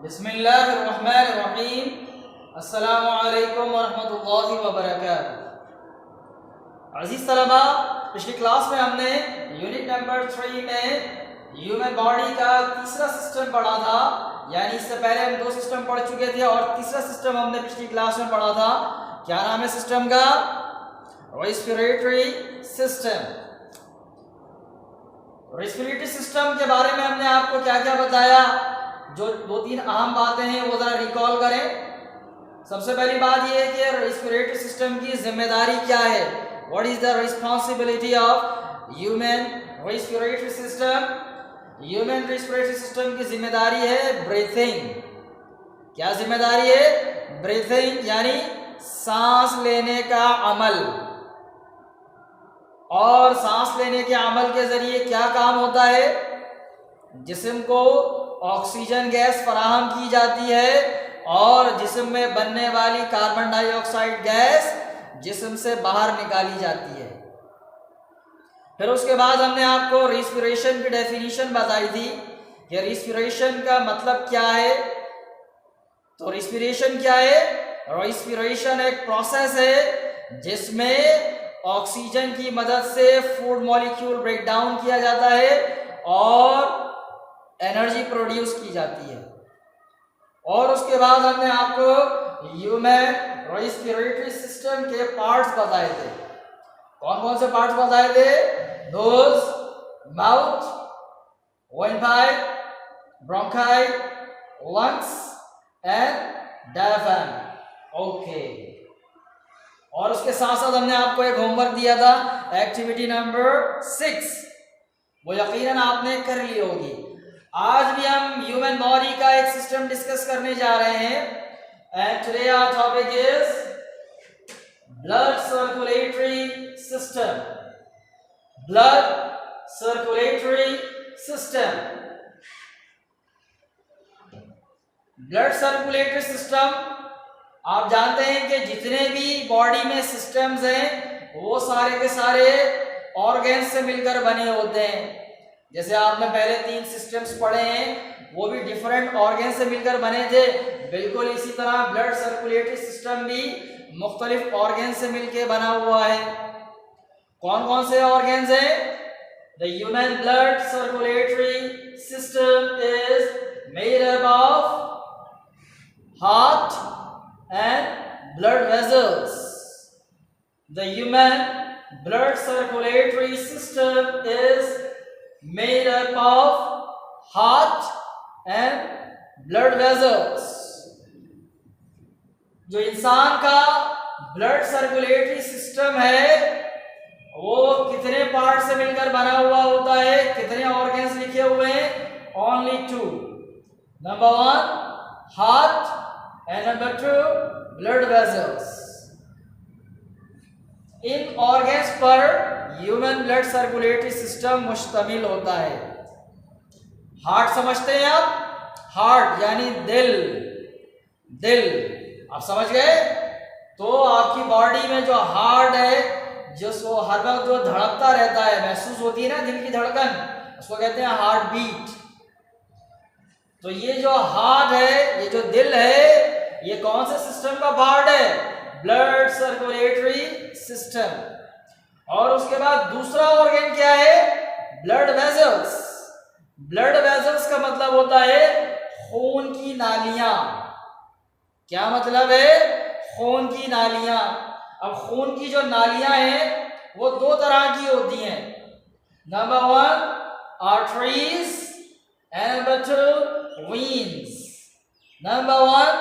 बिस्मिल्लाहिर्रहमानिर्रहीम। अस्सलामु अलैकुम वरहमतुल्लाहि वबरकातुहू। अज़ीज़ तलबा, पिछली क्लास में हमने यूनिट नंबर 3 में ह्यूमन बॉडी का तीसरा सिस्टम पढ़ा था। यानी इससे पहले हम 2 सिस्टम पढ़ चुके थे और तीसरा सिस्टम हमने पिछली क्लास में पढ़ा था। क्या नाम है सिस्टम का? Respiratory system. रेस्पिरेटरी सिस्टम के बारे में हमने आपको क्या क्या बताया, जो 2-3 अहम बातें हैं वो जरा रिकॉल करें। सबसे पहली बात यह है कि रेस्पिरेटरी सिस्टम की जिम्मेदारी क्या है। What is the responsibility of human respiratory system. Human respiratory system की जिम्मेदारी है ब्रीथिंग। क्या जिम्मेदारी है? ब्रीथिंग, यानी सांस लेने का अमल। और सांस लेने के अमल के जरिए क्या काम होता है? जिस्म को ऑक्सीजन गैस फराहम की जाती है और जिस्म में बनने वाली कार्बन डाइऑक्साइड गैस जिस्म से बाहर निकाली जाती है। फिर उसके बाद हमने आपको रेस्पिरेशन की डेफिनेशन बताई थी कि रेस्पिरेशन का मतलब क्या है। तो रेस्पिरेशन क्या है? रेस्पिरेशन एक प्रोसेस है जिसमें ऑक्सीजन की मदद से फूड मॉलिक्यूल ब्रेक डाउन किया जाता है और एनर्जी प्रोड्यूस की जाती है। और उसके बाद हमने आपको ह्यूमन रेस्पिरेटरी सिस्टम के पार्ट्स बताए थे। कौन कौन से पार्ट्स बताए थे? Nose, mouth, windpipe, bronchi, lungs and diaphragm. Okay. और उसके साथ साथ हमने आपको एक होमवर्क दिया था, एक्टिविटी नंबर 6। वो यकीनन आपने कर ली होगी। आज भी हम ह्यूमन बॉडी का एक सिस्टम डिस्कस करने जा रहे हैं। And today our topic is blood circulatory system. Blood circulatory system. Blood circulatory system, आप जानते हैं कि जितने भी बॉडी में सिस्टम्स हैं वो सारे के सारे ऑर्गन्स से मिलकर बने होते हैं। जैसे आपने पहले 3 सिस्टम्स पढ़े हैं, वो भी डिफरेंट ऑर्गन से मिलकर बने थे। बिल्कुल इसी तरह ब्लड सर्कुलेटरी सिस्टम भी मुख्तलिफ ऑर्गन से मिलकर बना हुआ है। कौन कौन से ऑर्गन्स हैं? The human blood circulatory system is made up of heart and blood vessels. The human blood circulatory system is made up of heart and blood vessels. जो इंसान का ब्लड सर्कुलेटरी सिस्टम है वो कितने पार्ट से मिलकर बना हुआ होता है? कितने ऑर्गन्स लिखे हुए हैं? Only 2. Number 1 heart and number 2 blood vessels. In organs पर ह्यूमन ब्लड सर्कुलेटरी सिस्टम मुश्तमिल होता है। हार्ट समझते हैं आप? हार्ट यानी दिल। दिल आप समझ गए? तो आपकी बॉडी में जो हार्ट है, जिसको हर वक्त जो धड़कता रहता है, महसूस होती है ना दिल की धड़कन, उसको कहते हैं हार्ट बीट। तो ये जो हार्ट है, ये जो दिल है, ये कौन से सिस्टम का पार्ट है? Blood circulatory system. और उसके बाद दूसरा ऑर्गन क्या है? Blood vessels. ब्लड वेसल्स का मतलब होता है खून की नालियां। क्या मतलब है? खून की नालियां। अब खून की जो नालियां हैं वो 2 तरह की होती हैं। Number 1 arteries and number 2 veins. Number 1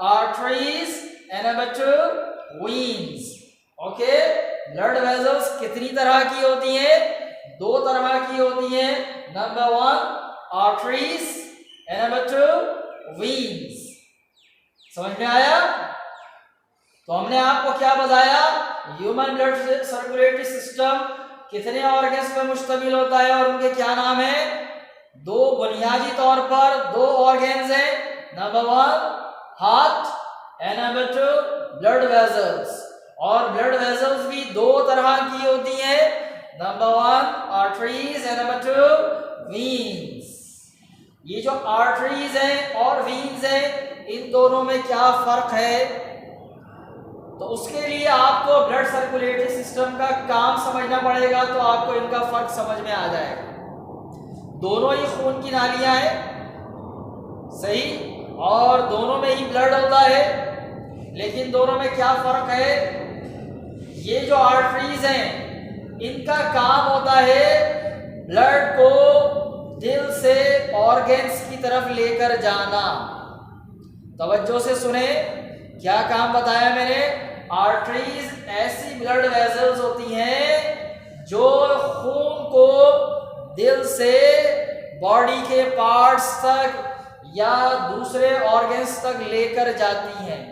arteries and number 2 veins. Okay? Blood vessels कितनी तरह की होती हैं? 2 तरह की होती हैं। Number 1 arteries and number 2 veins. समझ में आया? तो हमने आपको क्या बताया? ह्यूमन ब्लड सर्कुलेटरी सिस्टम कितने ऑर्गन्स पर मुश्तमिल होता है और उनके क्या नाम है? 2 बुनियादी तौर पर 2 ऑर्गन्स हैं। Number 1 heart and number 2 blood vessels. और ब्लड वेसल्स भी 2 तरह की होती हैं। Number 1 arteries and number 2 veins. ये जो आर्टरीज हैं और वीन्स हैं, इन दोनों में क्या फर्क है? तो उसके लिए आपको ब्लड सर्कुलेटरी सिस्टम का काम समझना पड़ेगा, तो आपको इनका फर्क समझ में आ जाएगा। दोनों ही खून की नालियां हैं, सही, और दोनों में ही ब्लड होता है, लेकिन दोनों में क्या फर्क है? ये जो आर्टरीज हैं, इनका काम होता है ब्लड को दिल से ऑर्गन्स की तरफ लेकर जाना। तवज्जो से सुने, क्या काम बताया मैंने? आर्टरीज ऐसी ब्लड वेसल्स होती हैं जो खून को दिल से बॉडी के पार्ट्स तक या दूसरे ऑर्गन्स तक लेकर जाती हैं।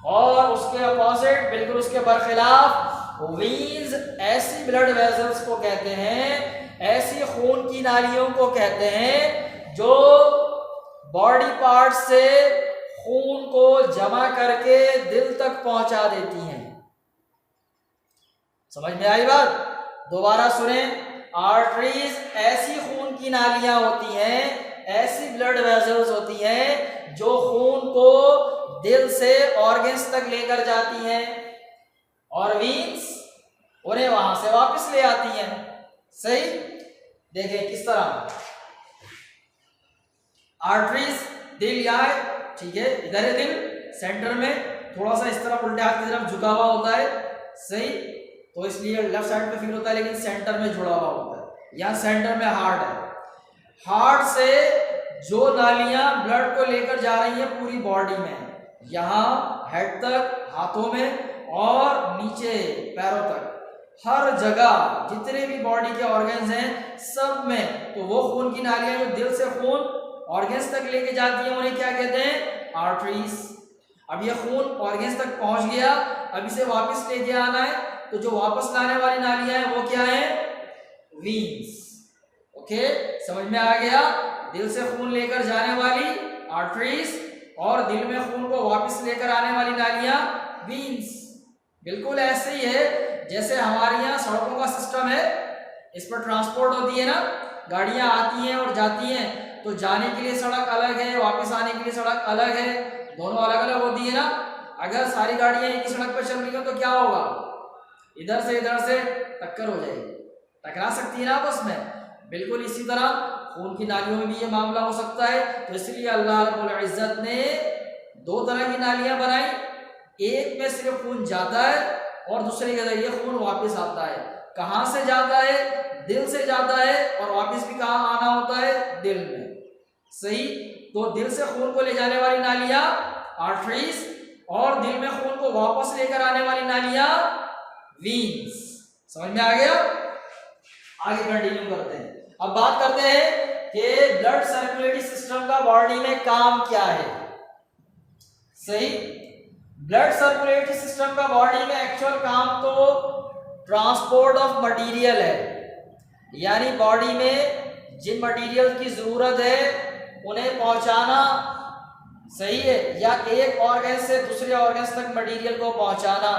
और उसके अपोजिट, बिल्कुल उसके बरखिलाफ, वीन्स ऐसी ब्लड वेसल्स को कहते हैं, ऐसी खून की नालियों को कहते हैं जो बॉडी पार्ट से खून को जमा करके दिल तक पहुंचा देती हैं। समझ में आई बात? दोबारा सुने, आर्टरीज ऐसी खून की नालियां होती हैं, ऐसी ब्लड वेसल्स होती हैं जो खून को दिल से ऑर्गन्स तक लेकर जाती हैं, और वीन्स उन्हें वहां से वापस ले आती हैं। सही, देखें किस तरह आर्टरीज, दिल यहाँ है, ठीक है, इधर है दिल, सेंटर में थोड़ा सा इस तरफ उल्टे हाथ की तरफ झुका हुआ होता है, सही, तो इसलिए लेफ्ट साइड में फील होता है, लेकिन सेंटर में जुड़ा हुआ होता है। यहाँ सेंटर में हार्ट है। हार्ट से जो नालियां ब्लड को लेकर जा रही हैं पूरी बॉडी में, यहाँ हेड तक, हाथों में और नीचे पैरों तक, हर जगह जितने भी बॉडी के ऑर्गन्स हैं सब में, तो वो खून की नालियां जो दिल से खून ऑर्गन्स तक लेके जाती हैं उन्हें क्या कहते हैं? आर्टरीज। अब ये खून ऑर्गन्स तक पहुंच गया, अब इसे वापस लेके आना है, तो जो वापस लाने वाली नालियां हैं वो क्या है? वीन्स। ओके, समझ में आ गया? दिल से खून लेकर जाने वाली आर्टरीज और दिल में खून को वापस लेकर आने वाली नालियां वीन्स। बिल्कुल ऐसे ही है जैसे हमारे यहाँ सड़कों का सिस्टम है, इस पर ट्रांसपोर्ट होती है ना, गाड़ियां आती हैं और जाती हैं, तो जाने के लिए सड़क अलग है, वापस आने के लिए सड़क अलग है, दोनों अलग अलग होती है ना। अगर सारी गाड़ियां एक ही सड़क पर चल रही हो तो क्या होगा? इधर से टक्कर हो जाएगी, टकरा सकती है ना आपस में। बिल्कुल इसी तरह खून की नालियों में भी ये मामला हो सकता है। तो इसलिए अल्लाह रब्बुल इज्जत ने दो तरह की नालियां बनाई, एक में सिर्फ खून जाता है और दूसरे के जरिए खून वापस आता है। कहाँ से जाता है? दिल से जाता है, और वापस भी कहाँ आना होता है? दिल में। सही, तो दिल से खून को ले जाने वाली नालियां आर्टरीज, और दिल में खून को वापस लेकर आने वाली नालियां वीन्स। समझ में आ गया? आगे कंटिन्यू करते हैं। अब बात करते हैं कि ब्लड सर्कुलेटरी सिस्टम का बॉडी में काम क्या है। सही, ब्लड सर्कुलेटरी सिस्टम का बॉडी में एक्चुअल काम तो ट्रांसपोर्ट ऑफ मटेरियल है, यानी बॉडी में जिन मटेरियल की जरूरत है उन्हें पहुंचाना, सही है, या एक ऑर्गन से दूसरे ऑर्गन तक मटेरियल को पहुंचाना।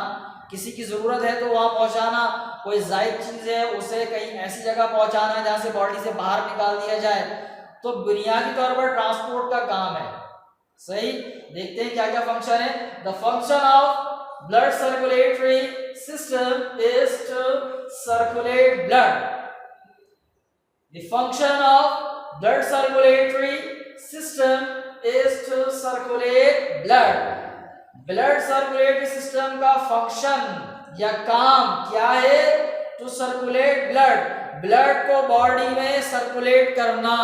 किसी की जरूरत है तो वहां पहुंचाना, कोई जायद चीज है उसे कहीं ऐसी जगह पहुंचाना जहां से बॉडी से बाहर निकाल दिया जाए, तो बुनियादी तौर पर ट्रांसपोर्ट का काम है। सही, देखते हैं क्या क्या फंक्शन है। The function of blood circulatory system is to circulate blood. The function of blood circulatory system is to circulate blood. Blood circulatory system का फंक्शन या काम क्या है? टू सर्कुलेट ब्लड, ब्लड को बॉडी में सर्कुलेट करना,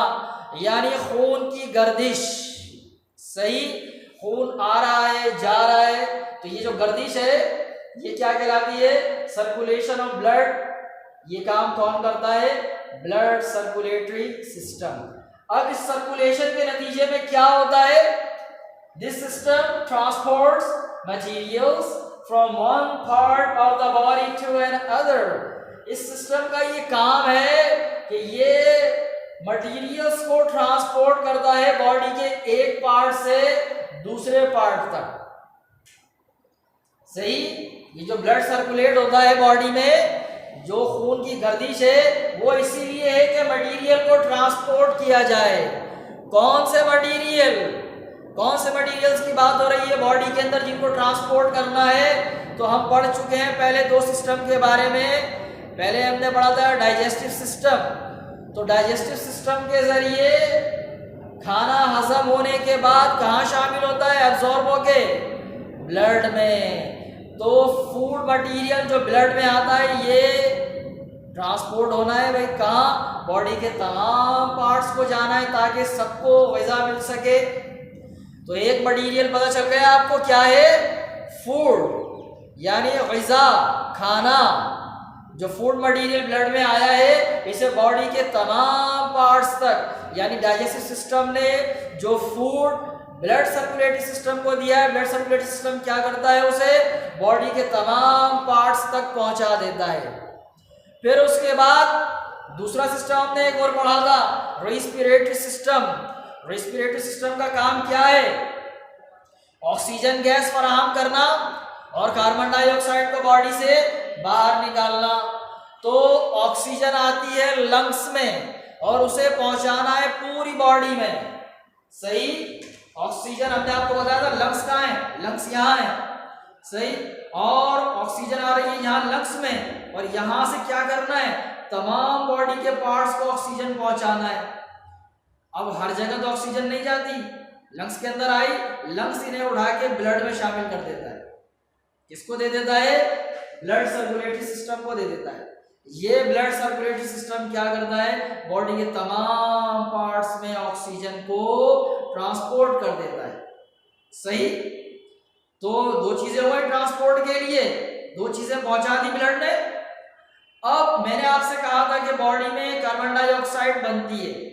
यानी खून की गर्दिश। सही, खून आ रहा है, जा रहा है, तो ये जो गर्दिश है ये क्या कहलाती है? Circulation of blood. ये काम कौन करता है? Blood circulatory system. अब इस सर्कुलेशन के नतीजे में क्या होता है? This system transports materials from one part of the body to another. इस सिस्टम का ये काम है कि ये मटेरियल्स को ट्रांसपोर्ट करता है बॉडी के एक पार्ट से दूसरे पार्ट तक। सही, ये जो ब्लड सर्कुलेट होता है बॉडी में, जो खून की गर्दिश है वो इसीलिए है कि मटेरियल को ट्रांसपोर्ट किया जाए। कौन से मटेरियल्स की बात हो रही है बॉडी के अंदर जिनको ट्रांसपोर्ट करना है? तो हम पढ़ चुके हैं पहले दो सिस्टम के बारे में। पहले हमने पढ़ा था डाइजेस्टिव सिस्टम। तो डाइजेस्टिव सिस्टम के जरिए खाना हजम होने के बाद कहाँ शामिल होता है? एब्जॉर्ब होके ब्लड में। तो फूड मटेरियल जो ब्लड में आता है ये ट्रांसपोर्ट होना है भाई, कहाँ? बॉडी के तमाम पार्ट्स को जाना है ताकि सबको ग़िज़ा मिल सके। तो एक मटेरियल पता चल गया आपको क्या है? फूड यानी ग़िज़ा, खाना। जो फूड मटेरियल ब्लड में आया है इसे बॉडी के तमाम पार्ट्स तक यानी डाइजेस्टिव सिस्टम ने जो फूड ब्लड सर्कुलेटरी सिस्टम को दिया है, ब्लड सर्कुलेटरी सिस्टम क्या करता है? उसे बॉडी के तमाम पार्ट्स तक पहुंचा देता है। फिर उसके बाद दूसरा सिस्टम हमने एक और पढ़ा था, रेस्पिरेटरी सिस्टम। रेस्पिरेटरी सिस्टम का काम क्या है? ऑक्सीजन गैस फराहम करना और कार्बन डाइऑक्साइड को बॉडी से बाहर निकालना। तो ऑक्सीजन आती है लंग्स में और उसे पहुंचाना है पूरी बॉडी में। सही? ऑक्सीजन हमने आपको बताया था लंग्स कहाँ है? लंग्स यहाँ है। सही? और ऑक्सीजन आ रही है यहाँ लंग्स में और यहाँ से क्या करना है? तमाम बॉडी के पार्ट्स को ऑक्सीजन पहुंचाना है। अब हर जगह तो ऑक्सीजन नहीं जाती, लंग्स के अंदर आई, लंग्स इन्हें उठा के ब्लड में शामिल कर देता है। किसको दे देता है? ब्लड सर्कुलेटरी सिस्टम को दे देता है। ये ब्लड सर्कुलेटरी सिस्टम क्या करता है? बॉडी के तमाम पार्ट्स में ऑक्सीजन को ट्रांसपोर्ट कर देता है। सही? तो दो चीजें हुई ट्रांसपोर्ट के लिए, दो चीजें पहुंचा दी ब्लड ने। अब मैंने आपसे कहा था कि बॉडी में कार्बन डाइऑक्साइड बनती है।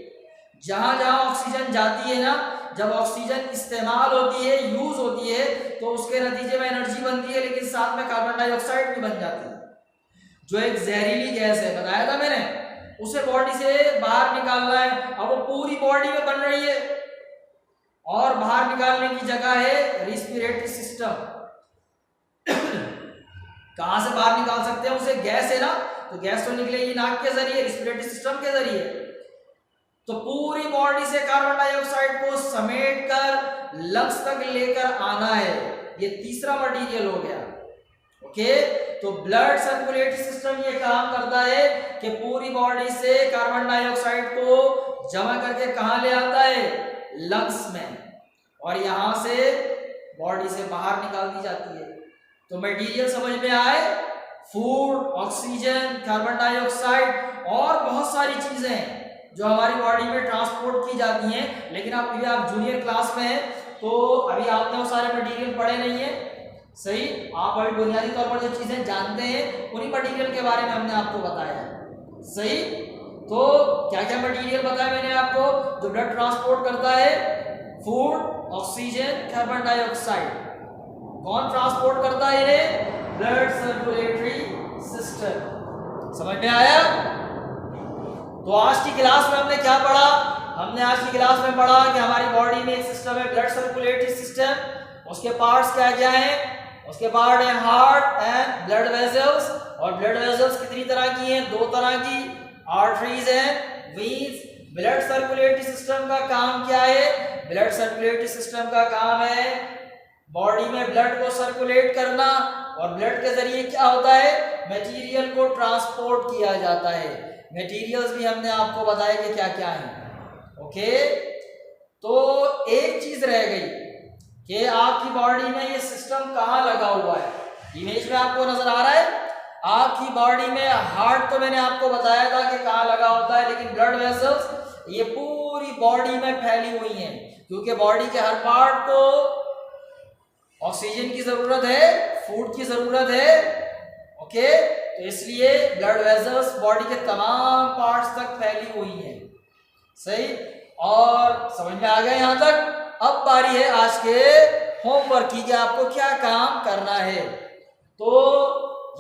जहां जहां ऑक्सीजन जाती है ना, जब ऑक्सीजन इस्तेमाल होती है, यूज होती है, तो उसके नतीजे में एनर्जी बनती है, लेकिन साथ में कार्बन डाइऑक्साइड भी बन जाती है जो एक जहरीली गैस है, बताया था मैंने। उसे बॉडी से बाहर निकालना है। अब वो पूरी बॉडी में बन रही है और बाहर निकालने की जगह है रेस्पिरेटरी सिस्टम। कहां से बाहर निकाल सकते हैं उसे? गैस है ना, तो गैस तो निकलेगी नाक के जरिए, रेस्पिरेटरी सिस्टम के जरिए। तो पूरी बॉडी से कार्बन डाइऑक्साइड को समेट कर लंग्स तक लेकर आना है। ये तीसरा मटेरियल हो गया। ओके? तो ब्लड सर्कुलेटरी सिस्टम ये काम करता है कि पूरी बॉडी से कार्बन डाइऑक्साइड को जमा करके कहां ले आता है? लंग्स में, और यहां से बॉडी से बाहर निकाल दी जाती है। तो मटेरियल समझ में आए? फूड, ऑक्सीजन, कार्बन डाइऑक्साइड और बहुत सारी चीजें जो हमारी बॉडी में ट्रांसपोर्ट की जाती हैं। लेकिन अभी आप जूनियर क्लास में हैं तो अभी आपने वो सारे मटेरियल पढ़े नहीं है। सही? आप अभी बुनियादी तौर पर जो चीजें जानते हैं उन्हीं मटेरियल के बारे में हमने आपको बताया है। सही? तो क्या क्या मटेरियल बताया मैंने आपको जो ब्लड ट्रांसपोर्ट करता है? Food, oxygen, carbon dioxide. कौन ट्रांसपोर्ट करता है इन्हें? Blood circulatory system. समझ में आया? तो आज की क्लास में हमने क्या पढ़ा? हमने आज की क्लास में पढ़ा कि हमारी बॉडी में एक सिस्टम है ब्लड सर्कुलेटरी सिस्टम। उसके पार्ट्स क्या क्या हैं? उसके पार्ट है हार्ट एंड ब्लड वेसल्स। और ब्लड वेसल्स कितनी तरह की हैं? दो तरह की, arteries and veins. Blood circulatory system का काम क्या है? ब्लड सर्कुलेटरी सिस्टम का काम है बॉडी में ब्लड को सर्कुलेट करना, और ब्लड के जरिए क्या होता है? मटेरियल को ट्रांसपोर्ट किया जाता है। मटेरियल्स भी हमने आपको बताया कि क्या क्या है। ओके? तो एक चीज रह गई कि आपकी बॉडी में ये सिस्टम कहाँ लगा हुआ है। इमेज में आपको नजर आ रहा है? आपकी बॉडी में हार्ट तो मैंने आपको बताया था कि कहाँ लगा होता है, लेकिन ब्लड वेसल्स ये पूरी बॉडी में फैली हुई हैं, क्योंकि बॉडी के हर पार्ट को ऑक्सीजन की जरूरत है, फूड की जरूरत है। ओके? तो इसलिए ब्लड वेसल्स बॉडी के तमाम पार्ट्स तक फैली हुई हैं। सही? और समझ में आ गया यहां तक? अब बारी है आज के होमवर्क की कि आपको क्या काम करना है। तो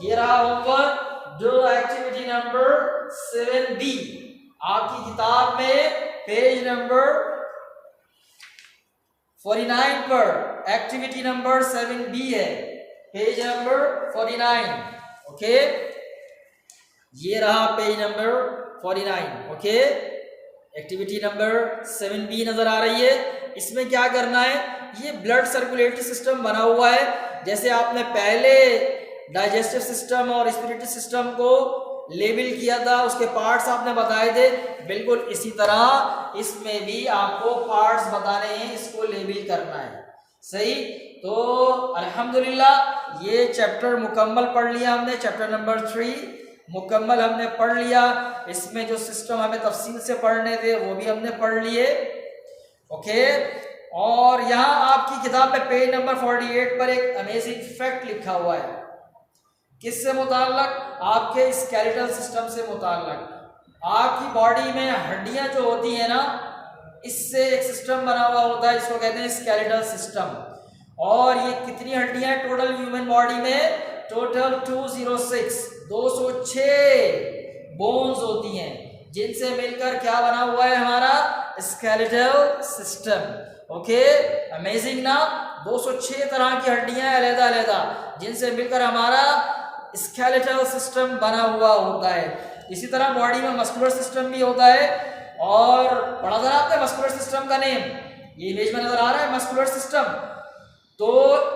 ये रहा होमवर्क, जो एक्टिविटी नंबर 7B आपकी किताब में पेज नंबर 49 पर एक्टिविटी नंबर 7B है, पेज नंबर 49। ओके? ये रहा page number 49। Okay, activity number 7B नजर आ रही है। इसमें क्या करना है, ये ब्लड सर्कुलेटरी सिस्टम बना हुआ है। जैसे आपने पहले डाइजेस्टिव सिस्टम और रेस्पिरेटरी सिस्टम को लेबल किया था, उसके पार्ट्स आपने बताए थे, बिल्कुल इसी तरह इसमें भी आपको पार्ट्स बताने हैं, इसको लेबल करना है। सही, तो अल्हम्दुलिल्लाह ये चैप्टर मुकम्मल पढ़ लिया हमने, चैप्टर नंबर 3 मुकम्मल हमने पढ़ लिया। इसमें जो सिस्टम हमें तफसील से पढ़ने थे वो भी हमने पढ़ लिए। ओके, और यहाँ आपकी किताब में पेज नंबर 48 पर एक अमेजिंग फैक्ट लिखा हुआ है। किससे मुताल्लक? आपके स्केलेटल सिस्टम से मुताल्लक। आपकी बॉडी में हड्डियां जो होती हैं ना, इससे एक सिस्टम बना हुआ होता है, इसको कहते हैं स्केलेटल सिस्टम। और ये कितनी हड्डियां हैं टोटल ह्यूमन बॉडी में? टोटल 206 बोन्स होती हैं, जिनसे मिलकर क्या बना हुआ है हमारा स्केलेटल सिस्टम। ओके, अमेजिंग ना, 206 तरह की हड्डियां अलग अलग, जिनसे मिलकर हमारा स्केलेटल सिस्टम बना हुआ होता है। इसी तरह बॉडी में मस्कुलर सिस्टम भी होता है। और पढ़ा था आपने मस्कुलर सिस्टम का नेम, ये इमेज में नजर आ रहा है मस्कुलर सिस्टम। तो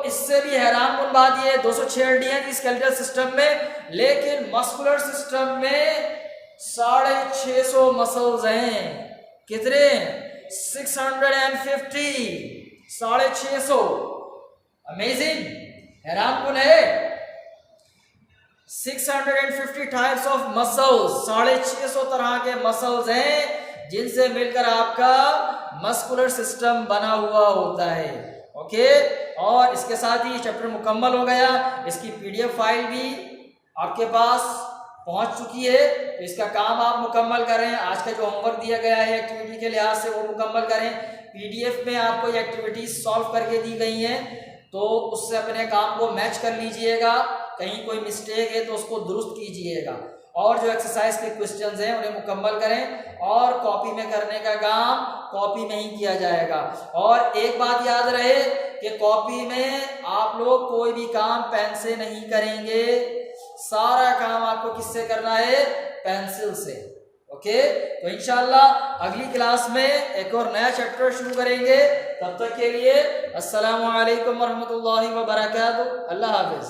इससे भी हैरान कुन बात ये 206 हड्डियां थी स्केलेटल सिस्टम में, लेकिन मस्कुलर सिस्टम में 650 मसल्स हैं। कितने? 650, 650। अमेजिंग, हैरान कुन है। 650 टाइप्स ऑफ मसल्स, 650 तरह के मसल्स हैं, जिनसे मिलकर आपका मस्कुलर सिस्टम बना हुआ होता है। ओके, और इसके साथ ही चैप्टर मुकम्मल हो गया। इसकी पीडीएफ फाइल भी आपके पास पहुंच चुकी है, तो इसका काम आप मुकम्मल करें। आज का जो होमवर्क दिया गया है एक्टिविटी के लिहाज से वो मुकम्मल करें। पीडीएफ में आपको ये एक्टिविटीज सॉल्व करके दी गई हैं, तो उससे अपने काम को मैच कर लीजिएगा। कहीं कोई मिस्टेक है तो उसको दुरुस्त कीजिएगा। और जो एक्सरसाइज के क्वेश्चंस हैं उन्हें मुकम्मल करें, और कॉपी में करने का काम कॉपी में ही किया जाएगा। और एक बात याद रहे कि कॉपी में आप लोग कोई भी काम पेन से नहीं करेंगे, सारा काम आपको किससे करना है? पेंसिल से। ओके, तो इंशाल्लाह अगली क्लास में एक और नया चैप्टर शुरू करेंगे। तब तक के लिए अस्सलामु अलैकुम वरहमतुल्लाहि वबरकातुहू। अल्लाह हाफिज।